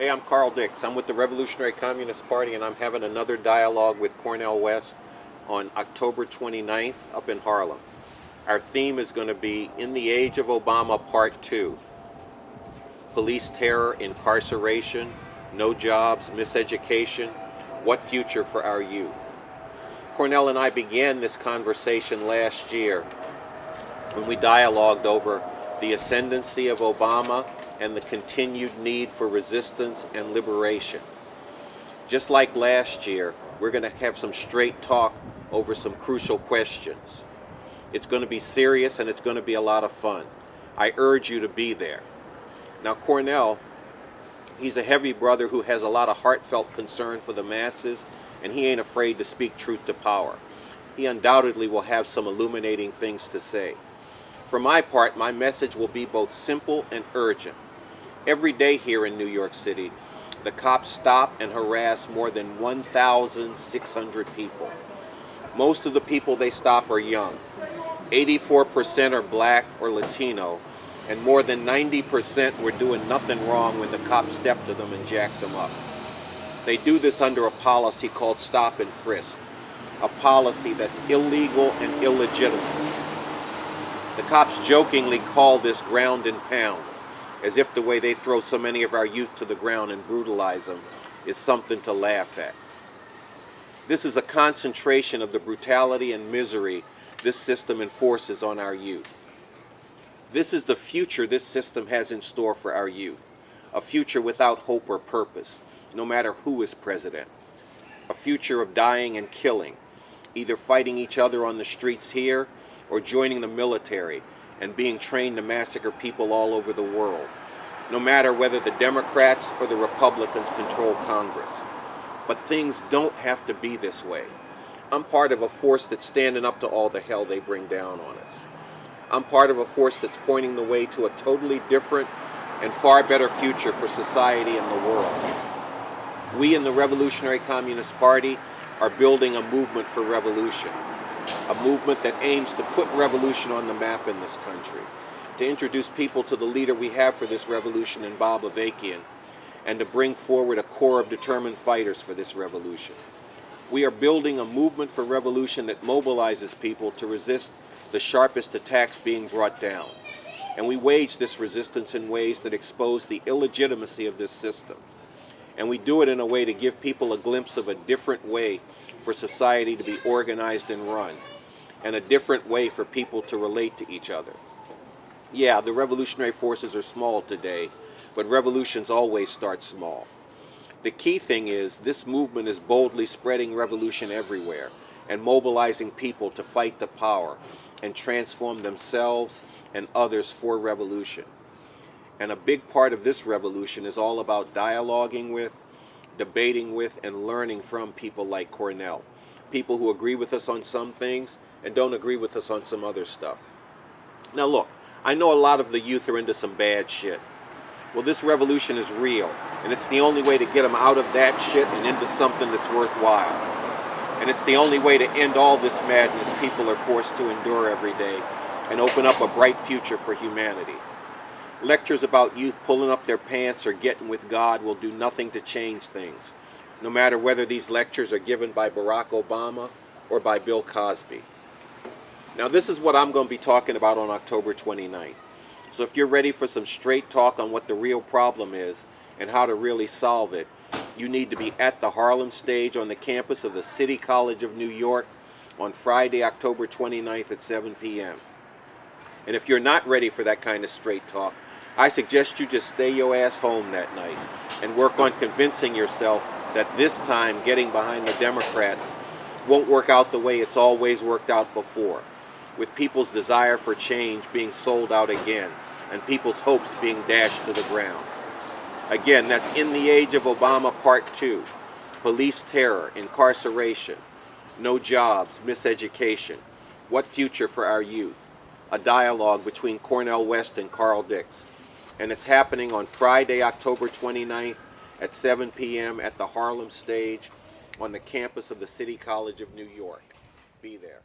Hey, I'm Carl Dix. I'm with the Revolutionary Communist Party, and I'm having another dialogue with Cornel West on October 29th up in Harlem. Our theme is going to be In the Age of Obama Part 2. Police terror, incarceration, no jobs, miseducation. What future for our youth? Cornel and I began this conversation last year when we dialogued over the ascendancy of Obama and the continued need for resistance and liberation. Just like last year, we're going to have some straight talk over some crucial questions. It's going to be serious and it's going to be a lot of fun. I urge you to be there. Now, Cornel, he's a heavy brother who has a lot of heartfelt concern for the masses, and he ain't afraid to speak truth to power. He undoubtedly will have some illuminating things to say. For my part, my message will be both simple and urgent. Every day here in New York City, the cops stop and harass more than 1,600 people. Most of the people they stop are young. 84% are black or Latino, and more than 90% were doing nothing wrong when the cops stepped to them and jacked them up. They do this under a policy called stop and frisk, a policy that's illegal and illegitimate. The cops jokingly call this ground and pound, as if the way they throw so many of our youth to the ground and brutalize them is something to laugh at. This is a concentration of the brutality and misery this system enforces on our youth. This is the future this system has in store for our youth, a future without hope or purpose, no matter who is president, a future of dying and killing, either fighting each other on the streets here or joining the military and being trained to massacre people all over the world, no matter whether the Democrats or the Republicans control Congress. But things don't have to be this way. I'm part of a force that's standing up to all the hell they bring down on us. I'm part of a force that's pointing the way to a totally different and far better future for society and the world. We in the Revolutionary Communist Party are building a movement for revolution. A movement that aims to put revolution on the map in this country, to introduce people to the leader we have for this revolution in Bob Avakian, and to bring forward a core of determined fighters for this revolution. We are building a movement for revolution that mobilizes people to resist the sharpest attacks being brought down. And we wage this resistance in ways that expose the illegitimacy of this system. And we do it in a way to give people a glimpse of a different way for society to be organized and run, and a different way for people to relate to each other. Yeah, the revolutionary forces are small today, but revolutions always start small. The key thing is this movement is boldly spreading revolution everywhere and mobilizing people to fight the power and transform themselves and others for revolution. And a big part of this revolution is all about dialoguing with, debating with, and learning from people like Cornel. People who agree with us on some things and don't agree with us on some other stuff. Now look, I know a lot of the youth are into some bad shit. Well, this revolution is real, and it's the only way to get them out of that shit and into something that's worthwhile. And it's the only way to end all this madness people are forced to endure every day and open up a bright future for humanity. Lectures about youth pulling up their pants or getting with God will do nothing to change things, no matter whether these lectures are given by Barack Obama or by Bill Cosby. Now, this is what I'm going to be talking about on October 29th. So if you're ready for some straight talk on what the real problem is and how to really solve it, you need to be at the Harlem stage on the campus of the City College of New York on Friday, October 29th at 7 p.m. And if you're not ready for that kind of straight talk, I suggest you just stay your ass home that night and work on convincing yourself that this time getting behind the Democrats won't work out the way it's always worked out before, with people's desire for change being sold out again and people's hopes being dashed to the ground. Again, that's In the Age of Obama Part 2. Police terror, incarceration, no jobs, miseducation. What future for our youth? A dialogue between Cornel West and Carl Dix. And it's happening on Friday, October 29th at 7 p.m. at the Harlem stage on the campus of the City College of New York. Be there.